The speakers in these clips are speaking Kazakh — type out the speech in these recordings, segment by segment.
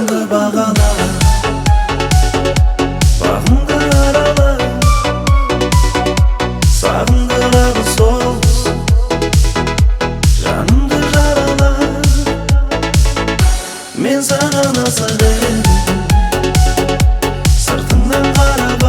Жанымды бағала, бағымды арала, сағындырады соғыс, жанымды жарала. Мен саған асық едім, сыртыңнан қарап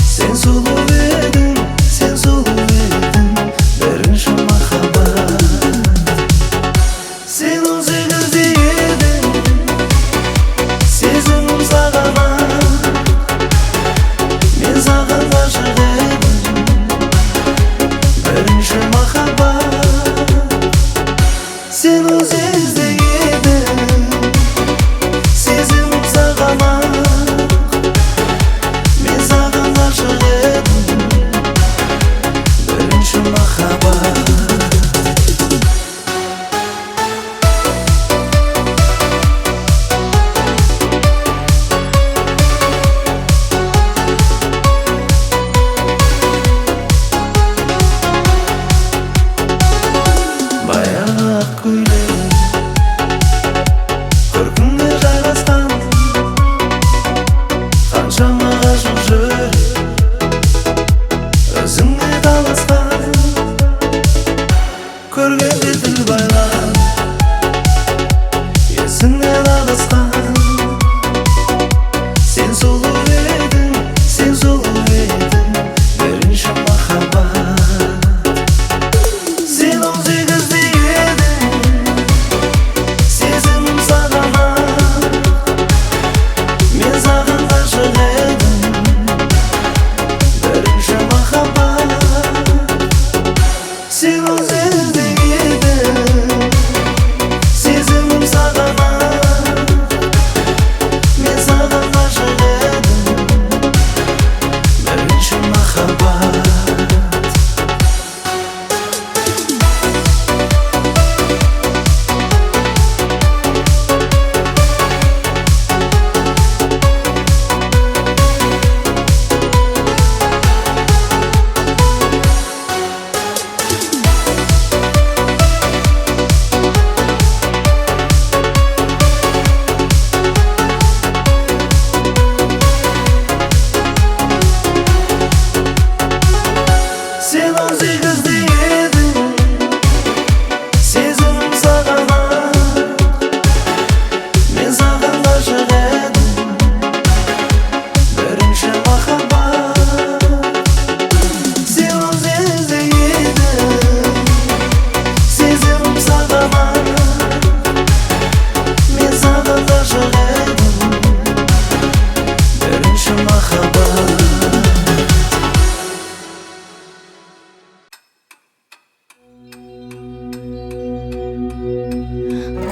сен сұлу едің, сен сұлу едің, бірінші махаббат. Сен 18-де едің, сезімім саған, мен саған ғашық едім, бірінші махаббат. Сен 18-де едің, сезімім саған, мен саған ғашық едім, бірінші махаббат. Баяғы ақ көйлек көркіңе жайғасқан, қаншама ғашық жүрек өзіңе таласқан. Көргенде тіл байлап, есіңнен адасқан. Сен сұлу едің, сен сұлу едің, бірінші махаббат. Сен 18-де едің, сезімім саған, мен саған ғашық едім, бірінші махаббат. Сен 18-де едің, сезімім саған, мен саған ғашық едім, бірінші махаббат. Сен 18-де едің, сезімім саған, мен саған ғашық едім, бірінші махаббат. Сен 18-де едің, сезімім саған, мен саған ғашық едім, бірінші махаббат.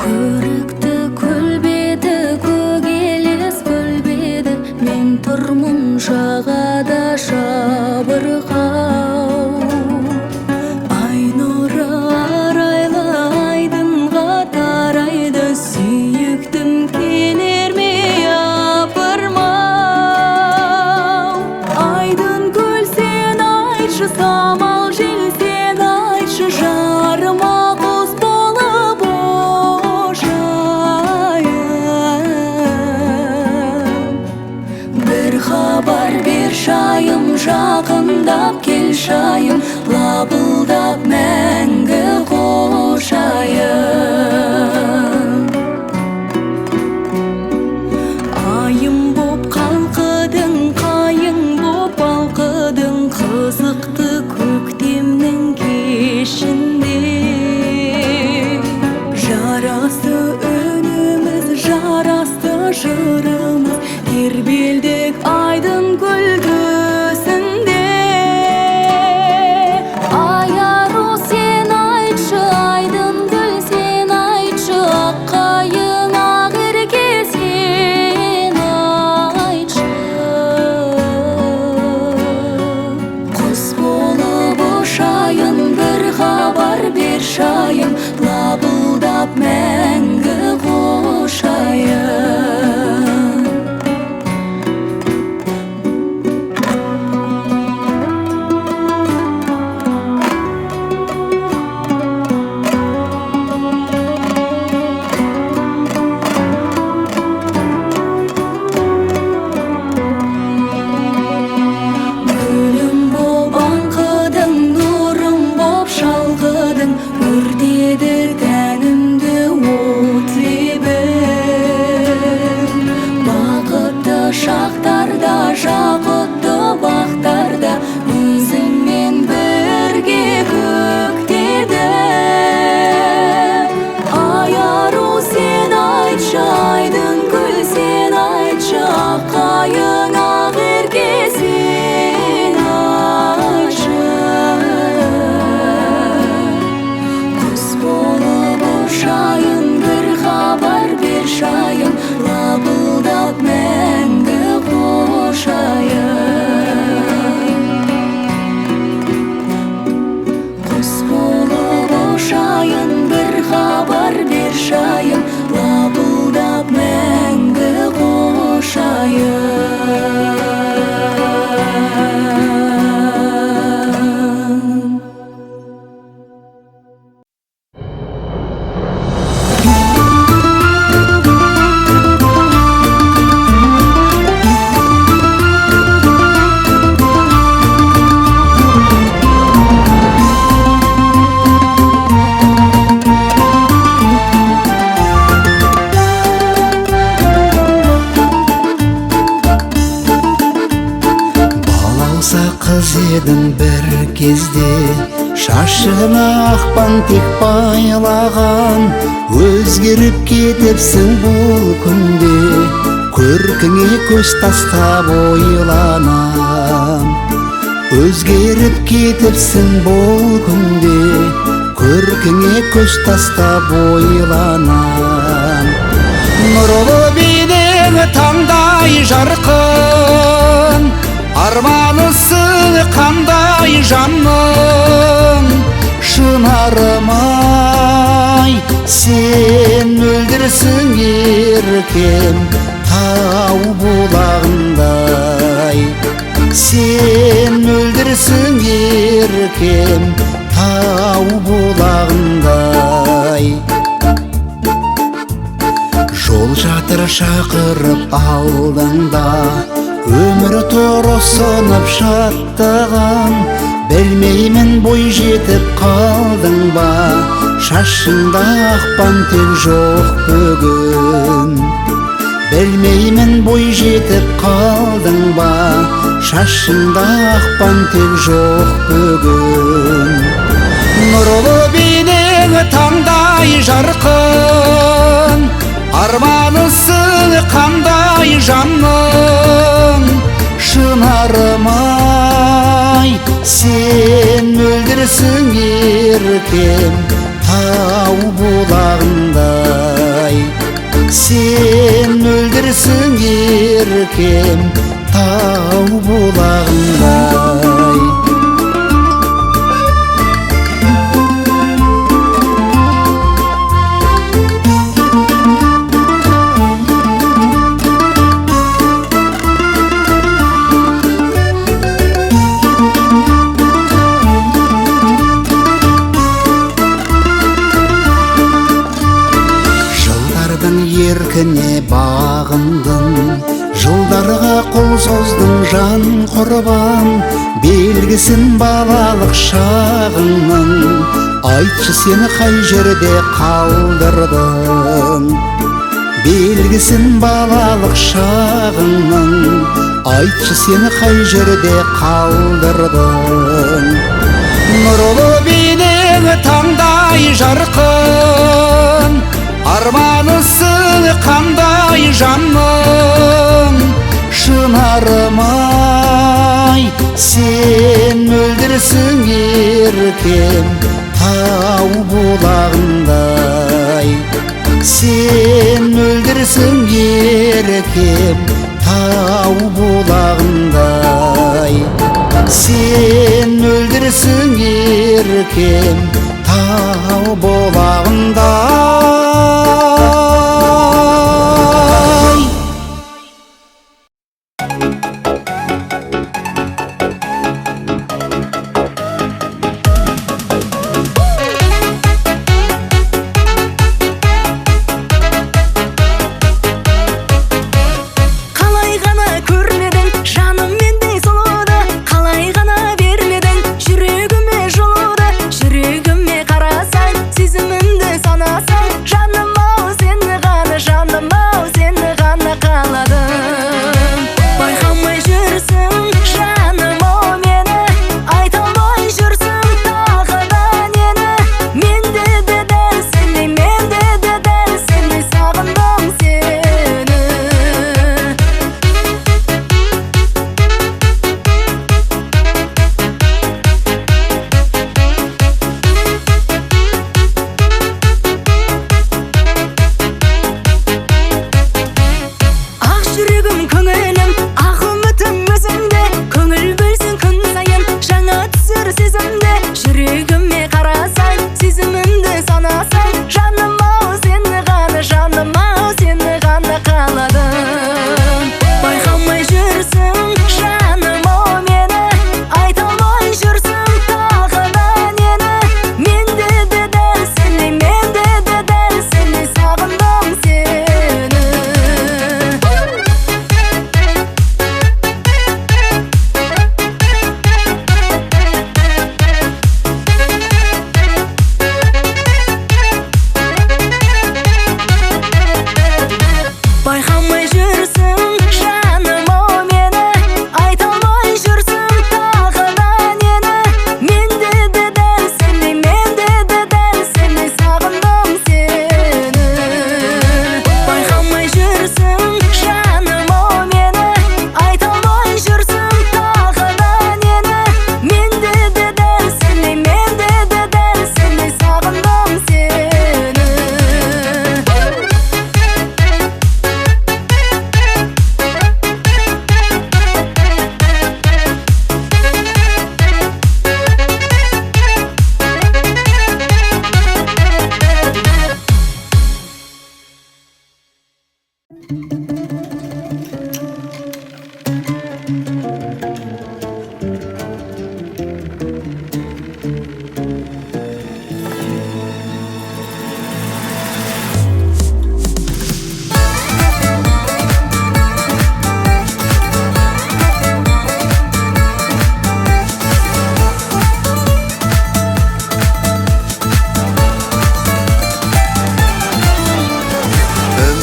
Көрікті көлбеді, көгелес көлбеді, мен тұрмын жағада жабырқау. Ай нұры арайлы айдынға тарайды, сүйіктім келер ме апырмау. Айдын көл сен айтшы, самал жел сен айтшы, жарыма құс болып бір хабар бер шайым, жақындап кел шайым, лапылдап мәңгі қошайын. Айым боп қалқыдың, қайың боп балқыдың, қызықты көктемнің кешінде. Жарасты үніміз, жарасты жырымыз, тербелдік айдын көл төсінде. Ай ару сен айтшы, айдын көл сен айтшы, ақ қайың ақерке сен айтшы. Құс болып ұшайын, бір хабар бер шайым, лапылдап мәңгі қошайын. едім бір кезде, шашыңа ақпан тек байлаған. Өзгеріп кетіпсің бұл күнде, көркіңе көз тастап ойланам. Өзгеріп кетіпсің бұл күнде, көркіңе көз тастап ойланам. Нұрлы бейнең таңдай жарқын, арманысың қандай жанның. Шынарым-ай, сен мөлдірсің еркем, тау бұлағындай. Сен мөлдірсің еркем, тау бұлағындай. Жол жатыр шақырып алдыңда, өмір тұрысынып жаттаған. Білмеймін бой жетіп қалдың ба, шашыңда ақпан тек жоқ бүгін. Білмеймін бой жетіп қалдың ба, шашыңда ақпан тек жоқ бүгін. Нұрлы бейнең таңдай жарқын, арманысың қандай жанның. Шынарым-ай, сен мөлдірсің еркем, тау бұлағындай. Сен мөлдірсің еркем, тау бұлағындай. Еркіне бағындым, жылдарға қол создым жан құрбан. Белгісін балалық шағыңның, айтшы сені қай жерде қалдырдым. Белгісін балалық шағыңның, айтшы сені қай жерде қалдырдым. Нұрлы бейнең таңдай жарқын, арманысың қандай жанның. Шынарым-ай, сен мөлдірсің еркем, тау бұлағындай. Сен мөлдірсің еркем, тау бұлағындай. Сен мөлдірсің еркем, тау бұлағындай. Жүрегіме қарасаң, сезімімді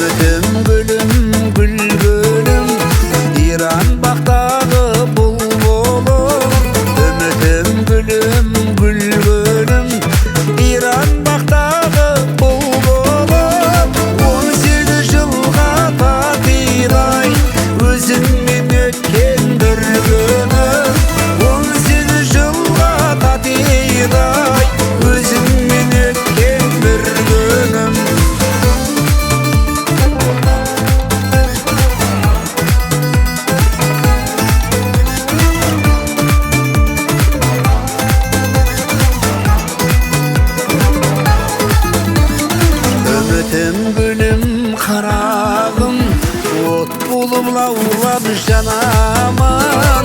Ümidim gülüm gülgünüm İran baktağı bulbulum Ümidim gülüm gülgünüm İran baktağı bulbulum 18 yılga tatiray Özümün ötken bir günüm 18 yılga tatiray Özümün ötken bir günüm Ümitim gülüm karağım Ot bulup lavlamış canaman